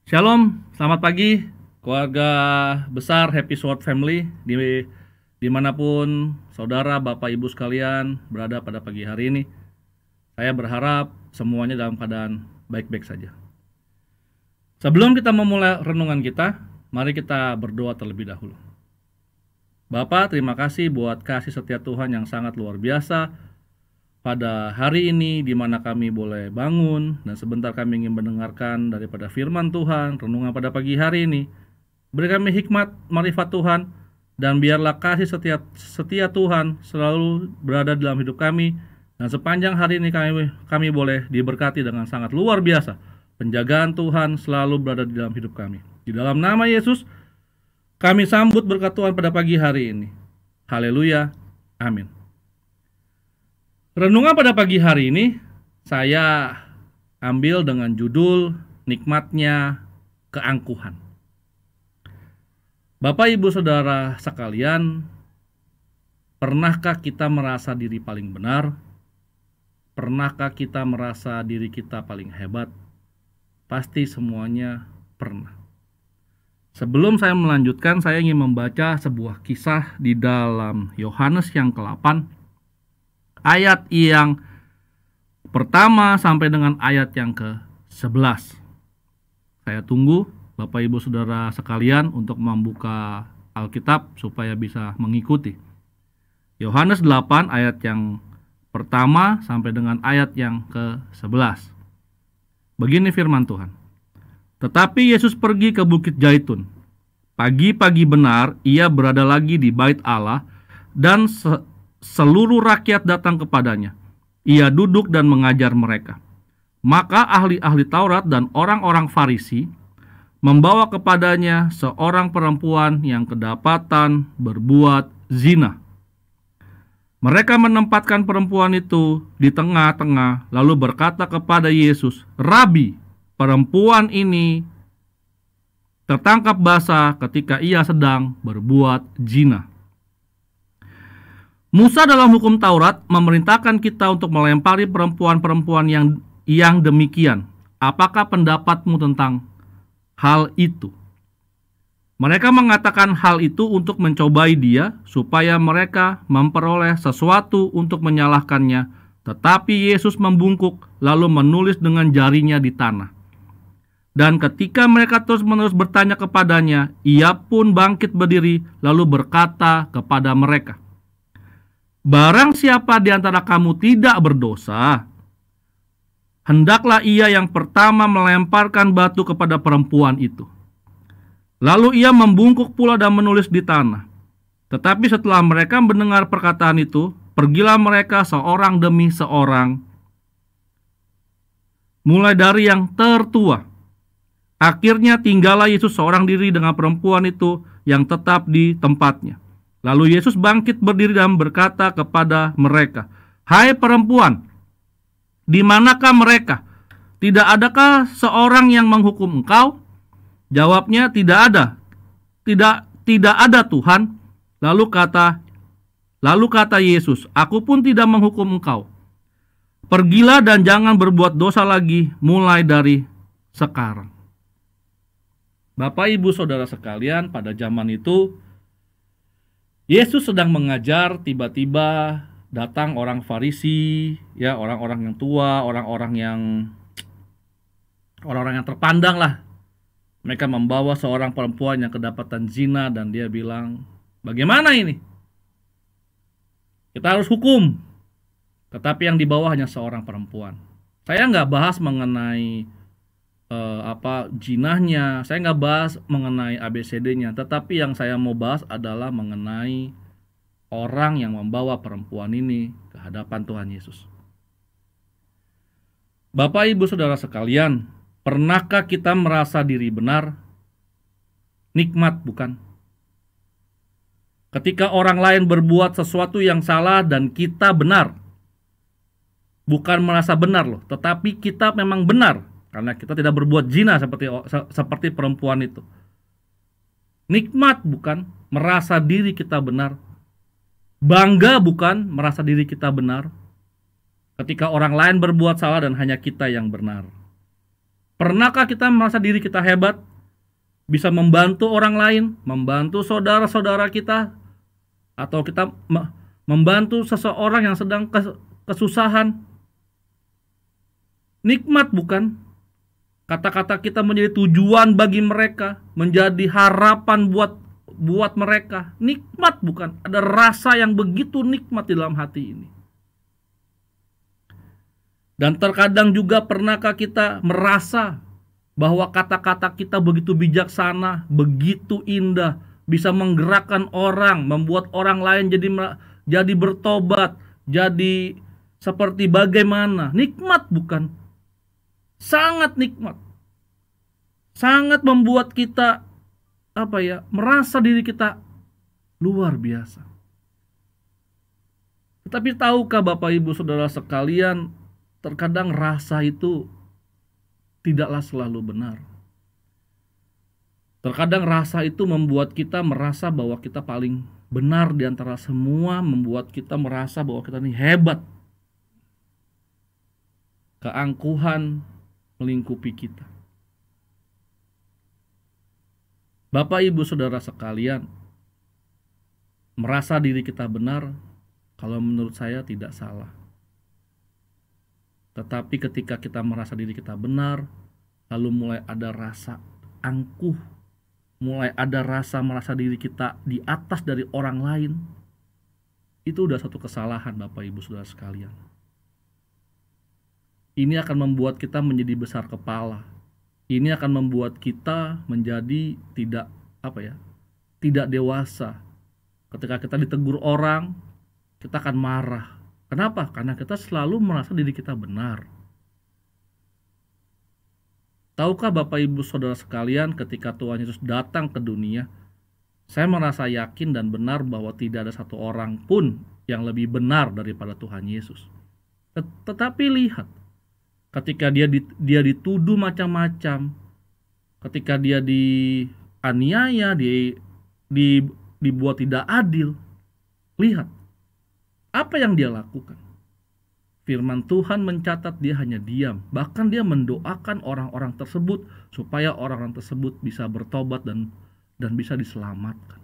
Shalom, selamat pagi keluarga besar Happy Sword Family dimanapun saudara, bapak, ibu sekalian berada pada pagi hari ini. Saya berharap semuanya dalam keadaan baik-baik saja. Sebelum kita memulai renungan kita, mari kita berdoa terlebih dahulu. Bapak, terima kasih buat kasih setia Tuhan yang sangat luar biasa pada hari ini, di mana kami boleh bangun dan sebentar kami ingin mendengarkan daripada firman Tuhan, renungan pada pagi hari ini. Beri kami hikmat, marifat Tuhan, dan biarlah kasih setia Tuhan selalu berada dalam hidup kami. Dan sepanjang hari ini kami boleh diberkati dengan sangat luar biasa. Penjagaan Tuhan selalu berada di dalam hidup kami. Di dalam nama Yesus, kami sambut berkat Tuhan pada pagi hari ini. Haleluya, amin. Renungan pada pagi hari ini saya ambil dengan judul nikmatnya keangkuhan. Bapak, ibu, saudara sekalian, pernahkah kita merasa diri paling benar? Pernahkah kita merasa diri kita paling hebat? Pasti semuanya pernah. Sebelum saya melanjutkan, saya ingin membaca sebuah kisah di dalam Yohanes yang ke-8, ayat yang pertama sampai dengan ayat yang ke-11. Saya tunggu Bapak, Ibu, Saudara sekalian untuk membuka Alkitab supaya bisa mengikuti. Yohanes 8 ayat yang pertama sampai dengan ayat yang ke-11. Begini firman Tuhan. Tetapi Yesus pergi ke Bukit Zaitun. Pagi-pagi benar ia berada lagi di bait Allah, dan seluruh rakyat datang kepadanya. Ia duduk dan mengajar mereka. Maka ahli-ahli Taurat dan orang-orang Farisi membawa kepadanya seorang perempuan yang kedapatan berbuat zina. Mereka menempatkan perempuan itu di tengah-tengah, lalu berkata kepada Yesus, "Rabi, perempuan ini tertangkap basah ketika ia sedang berbuat zina." Musa dalam hukum Taurat memerintahkan kita untuk melempari perempuan-perempuan yang demikian. Apakah pendapatmu tentang hal itu? Mereka mengatakan hal itu untuk mencobai dia, supaya mereka memperoleh sesuatu untuk menyalahkannya. Tetapi Yesus membungkuk, lalu menulis dengan jarinya di tanah. Dan ketika mereka terus-menerus bertanya kepadanya, ia pun bangkit berdiri, lalu berkata kepada mereka, "Barang siapa di antara kamu tidak berdosa, hendaklah ia yang pertama melemparkan batu kepada perempuan itu." Lalu ia membungkuk pula dan menulis di tanah. Tetapi setelah mereka mendengar perkataan itu, pergilah mereka seorang demi seorang, mulai dari yang tertua. Akhirnya tinggallah Yesus seorang diri dengan perempuan itu yang tetap di tempatnya. Lalu Yesus bangkit berdiri dan berkata kepada mereka, "Hai perempuan, di manakah mereka? Tidak adakah seorang yang menghukum engkau?" Jawabnya, "Tidak ada. Tidak ada Tuhan." Lalu kata Yesus, "Aku pun tidak menghukum engkau. Pergilah dan jangan berbuat dosa lagi mulai dari sekarang." Bapak, Ibu, Saudara sekalian, pada zaman itu Yesus sedang mengajar, tiba-tiba datang orang Farisi, ya, orang-orang yang tua, orang-orang yang terpandang lah. Mereka membawa seorang perempuan yang kedapatan zina, dan dia bilang, "Bagaimana ini? Kita harus hukum." Tetapi yang dibawa hanya seorang perempuan. Saya nggak bahas mengenai jinahnya, saya nggak bahas mengenai ABCD-nya, tetapi yang saya mau bahas adalah mengenai orang yang membawa perempuan ini ke hadapan Tuhan Yesus. Bapak, Ibu, Saudara sekalian, pernahkah kita merasa diri benar? Nikmat, bukan? Ketika orang lain berbuat sesuatu yang salah dan kita benar. Bukan merasa benar loh, tetapi kita memang benar karena kita tidak berbuat zina seperti perempuan itu. Nikmat, bukan? Merasa diri kita benar. Bangga, bukan? Merasa diri kita benar. Ketika orang lain berbuat salah dan hanya kita yang benar. Pernahkah kita merasa diri kita hebat, bisa membantu orang lain, membantu saudara-saudara kita, atau kita membantu seseorang yang sedang kesusahan? Nikmat bukan? Kata-kata kita menjadi tujuan bagi mereka, menjadi harapan buat mereka. Nikmat bukan? Ada rasa yang begitu nikmat di dalam hati ini. Dan terkadang juga pernahkah kita merasa bahwa kata-kata kita begitu bijaksana, begitu indah, bisa menggerakkan orang, membuat orang lain jadi bertobat, jadi seperti bagaimana? Nikmat bukan? Sangat nikmat. Sangat membuat kita merasa diri kita luar biasa. Tetapi tahukah Bapak Ibu Saudara sekalian, terkadang rasa itu tidaklah selalu benar. Terkadang rasa itu membuat kita merasa bahwa kita paling benar di antara semua, membuat kita merasa bahwa kita ini hebat. Keangkuhan melingkupi kita. Bapak Ibu Saudara sekalian, merasa diri kita benar, kalau menurut saya tidak salah. Tetapi ketika kita merasa diri kita benar, lalu mulai ada rasa angkuh, mulai ada rasa merasa diri kita di atas dari orang lain, itu udah satu kesalahan Bapak Ibu Saudara sekalian. Ini akan membuat kita menjadi besar kepala. Ini akan membuat kita menjadi tidak dewasa. Ketika kita ditegur orang, kita akan marah. Kenapa? Karena kita selalu merasa diri kita benar. Tahukah Bapak Ibu Saudara sekalian, ketika Tuhan Yesus datang ke dunia, saya merasa yakin dan benar bahwa tidak ada satu orang pun yang lebih benar daripada Tuhan Yesus. Tetapi lihat, ketika dia dituduh macam-macam, ketika dia dianiaya, dibuat tidak adil, lihat apa yang dia lakukan. Firman Tuhan mencatat dia hanya diam, bahkan dia mendoakan orang-orang tersebut supaya orang-orang tersebut bisa bertobat dan bisa diselamatkan.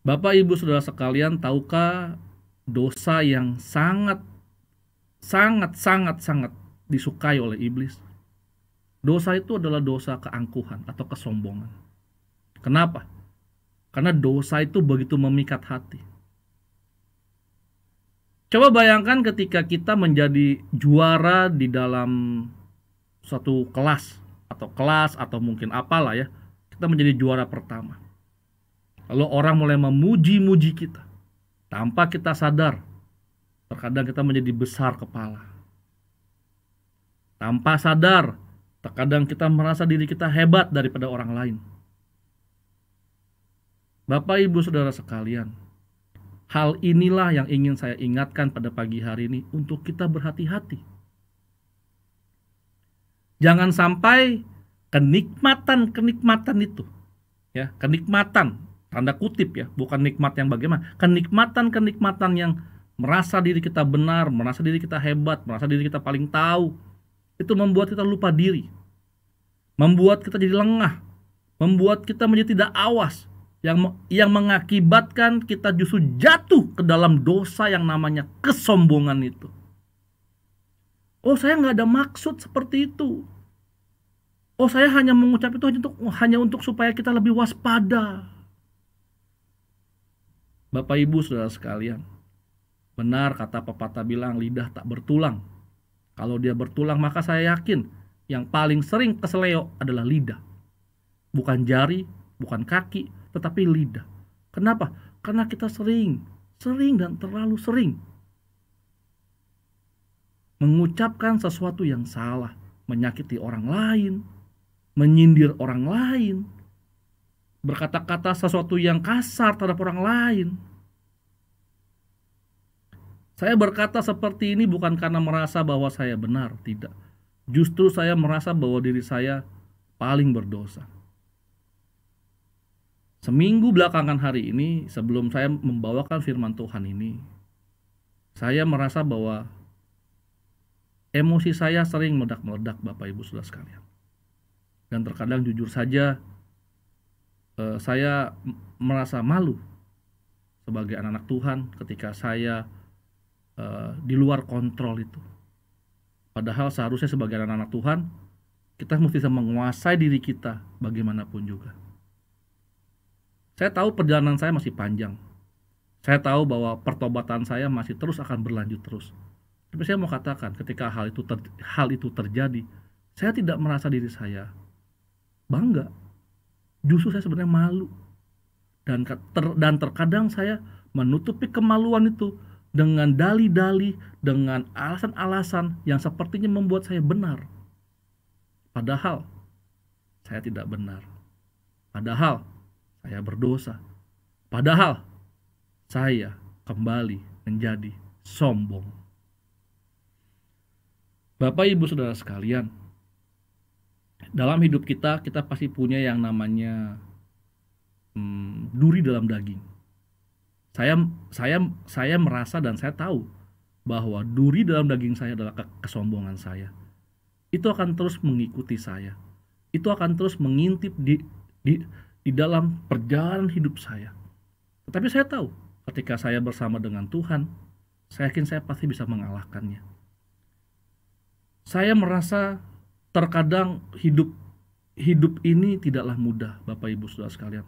Bapak Ibu Saudara sekalian, tahukah dosa yang sangat disukai oleh iblis? Dosa itu adalah dosa keangkuhan atau kesombongan. Kenapa? Karena dosa itu begitu memikat hati. Coba bayangkan ketika kita menjadi juara di dalam suatu kelas atau mungkin apalah ya, kita menjadi juara pertama. Lalu orang mulai memuji-muji kita tanpa kita sadar. Terkadang kita menjadi besar kepala. Tanpa sadar, terkadang kita merasa diri kita hebat daripada orang lain. Bapak Ibu Saudara sekalian, hal inilah yang ingin saya ingatkan pada pagi hari ini untuk kita berhati-hati. Jangan sampai kenikmatan itu, ya, kenikmatan, tanda kutip ya, bukan nikmat yang bagaimana, kenikmatan yang merasa diri kita benar, merasa diri kita hebat, merasa diri kita paling tahu, itu membuat kita lupa diri, membuat kita jadi lengah, membuat kita menjadi tidak awas, yang mengakibatkan kita justru jatuh ke dalam dosa yang namanya kesombongan itu. Oh, saya nggak ada maksud seperti itu. Oh, saya hanya mengucap itu hanya untuk supaya kita lebih waspada. Bapak Ibu Saudara sekalian, benar kata pepatah bilang, lidah tak bertulang. Kalau dia bertulang, maka saya yakin yang paling sering keseleo adalah lidah. Bukan jari, bukan kaki, tetapi lidah. Kenapa? Karena kita sering dan terlalu sering mengucapkan sesuatu yang salah, menyakiti orang lain, menyindir orang lain, berkata-kata sesuatu yang kasar terhadap orang lain. Saya berkata seperti ini bukan karena merasa bahwa saya benar, tidak. Justru saya merasa bahwa diri saya paling berdosa. Seminggu belakangan hari ini, sebelum saya membawakan firman Tuhan ini, saya merasa bahwa Emosi saya sering meledak-meledak Bapak Ibu Saudara sekalian. Dan terkadang jujur saja saya merasa malu sebagai anak-anak Tuhan ketika saya di luar kontrol itu. Padahal seharusnya sebagai anak-anak Tuhan kita mesti bisa menguasai diri kita bagaimanapun juga. Saya tahu perjalanan saya masih panjang. Saya tahu bahwa pertobatan saya masih terus akan berlanjut terus. Tapi saya mau katakan ketika hal itu terjadi, saya tidak merasa diri saya bangga. Justru saya sebenarnya malu. Dan terkadang saya menutupi kemaluan itu dengan dalih-dalih, dengan alasan-alasan yang sepertinya membuat saya benar. Padahal saya tidak benar. Padahal saya berdosa. Padahal saya kembali menjadi sombong. Bapak Ibu Saudara sekalian, dalam hidup kita pasti punya yang namanya duri dalam daging. Saya merasa dan saya tahu bahwa duri dalam daging saya adalah kesombongan saya. Itu akan terus mengikuti saya. Itu akan terus mengintip di dalam perjalanan hidup saya. Tetapi saya tahu ketika saya bersama dengan Tuhan, saya yakin saya pasti bisa mengalahkannya. Saya merasa terkadang hidup ini tidaklah mudah, Bapak Ibu Saudara sekalian.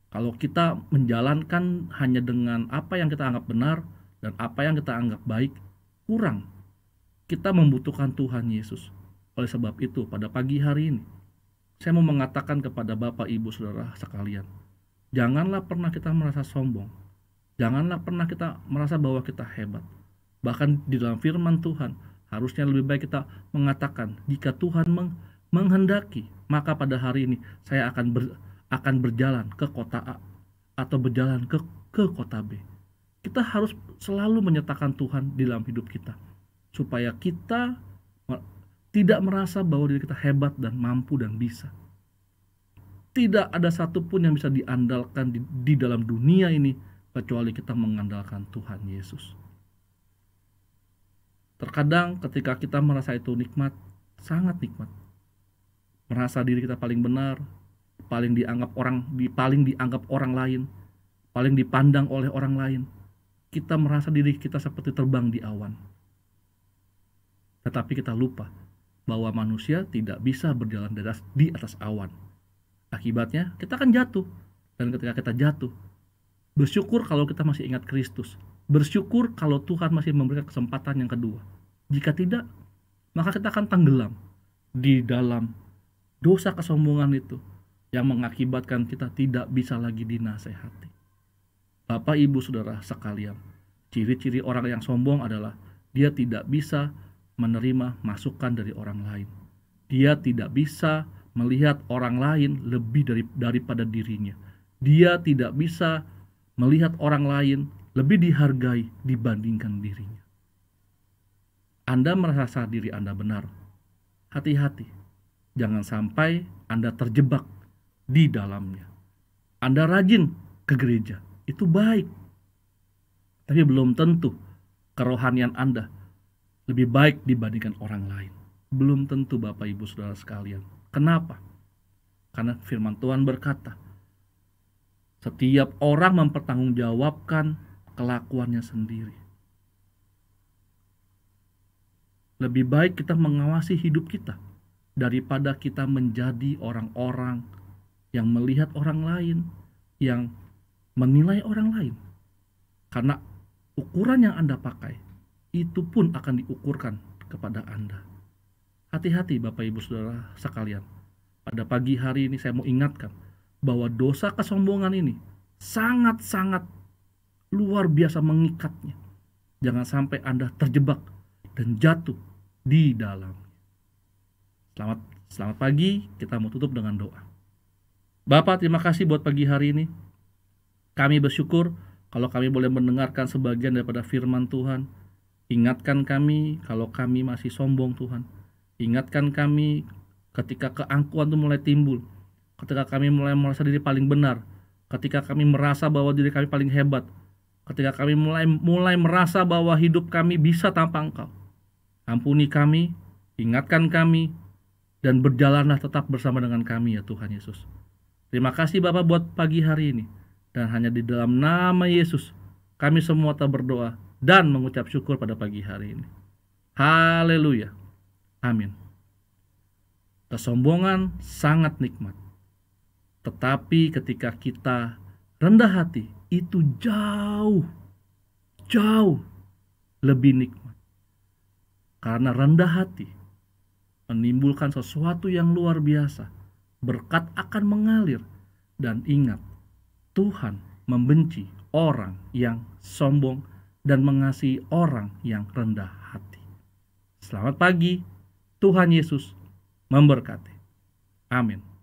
Kalau kita menjalankan hanya dengan apa yang kita anggap benar dan apa yang kita anggap baik, kurang. Kita membutuhkan Tuhan Yesus. Oleh sebab itu, pada pagi hari ini, saya mau mengatakan kepada Bapak Ibu Saudara sekalian, janganlah pernah kita merasa sombong. Janganlah pernah kita merasa bahwa kita hebat. Bahkan di dalam firman Tuhan, harusnya lebih baik kita mengatakan, jika Tuhan menghendaki, maka pada hari ini saya akan berjalan ke kota A atau berjalan ke kota B. Kita harus selalu menyatakan Tuhan di dalam hidup kita, supaya kita tidak merasa bahwa diri kita hebat dan mampu dan bisa. Tidak ada satupun yang bisa diandalkan di dalam dunia ini kecuali kita mengandalkan Tuhan Yesus. Terkadang ketika kita merasa itu nikmat, sangat nikmat. Merasa diri kita paling benar, paling dianggap orang lain, paling dipandang oleh orang lain. Kita merasa diri kita seperti terbang di awan. Tetapi kita lupa bahwa manusia tidak bisa berjalan di atas awan. Akibatnya kita akan jatuh. Dan ketika kita jatuh, bersyukur kalau kita masih ingat Kristus. Bersyukur kalau Tuhan masih memberikan kesempatan yang kedua. Jika tidak, maka kita akan tenggelam di dalam dosa kesombongan itu yang mengakibatkan kita tidak bisa lagi dinasehati. Bapak Ibu Saudara sekalian, ciri-ciri orang yang sombong adalah dia tidak bisa menerima masukan dari orang lain. Dia tidak bisa melihat orang lain lebih daripada dirinya. Dia tidak bisa melihat orang lain lebih dihargai dibandingkan dirinya. Anda merasa diri Anda benar. Hati-hati, jangan sampai Anda terjebak di dalamnya. Anda rajin ke gereja, itu baik. Tapi belum tentu kerohanian Anda lebih baik dibandingkan orang lain. Belum tentu Bapak Ibu Saudara sekalian. Kenapa? Karena firman Tuhan berkata, setiap orang mempertanggungjawabkan kelakuannya sendiri. Lebih baik kita mengawasi hidup kita daripada kita menjadi orang-orang yang melihat orang lain, yang menilai orang lain. Karena ukuran yang Anda pakai, itu pun akan diukurkan kepada Anda. Hati-hati Bapak Ibu Saudara sekalian. Pada pagi hari ini saya mau ingatkan bahwa dosa kesombongan ini sangat-sangat luar biasa mengikatnya. Jangan sampai Anda terjebak dan jatuh di dalam. Selamat pagi, kita mau tutup dengan doa. Bapak, terima kasih buat pagi hari ini. Kami bersyukur kalau kami boleh mendengarkan sebagian daripada firman Tuhan. Ingatkan kami kalau kami masih sombong Tuhan. Ingatkan kami ketika keangkuhan itu mulai timbul. Ketika kami mulai merasa diri paling benar. Ketika kami merasa bahwa diri kami paling hebat. Ketika kami mulai merasa bahwa hidup kami bisa tanpa Engkau. Ampuni kami, ingatkan kami, dan berjalanlah tetap bersama dengan kami ya Tuhan Yesus. Terima kasih Bapa buat pagi hari ini. Dan hanya di dalam nama Yesus, kami semua tak berdoa dan mengucap syukur pada pagi hari ini. Haleluya. Amin. Kesombongan sangat nikmat. Tetapi ketika kita rendah hati, itu jauh lebih nikmat. Karena rendah hati menimbulkan sesuatu yang luar biasa. Berkat akan mengalir. Dan ingat, Tuhan membenci orang yang sombong dan mengasihi orang yang rendah hati. Selamat pagi, Tuhan Yesus memberkati. Amin.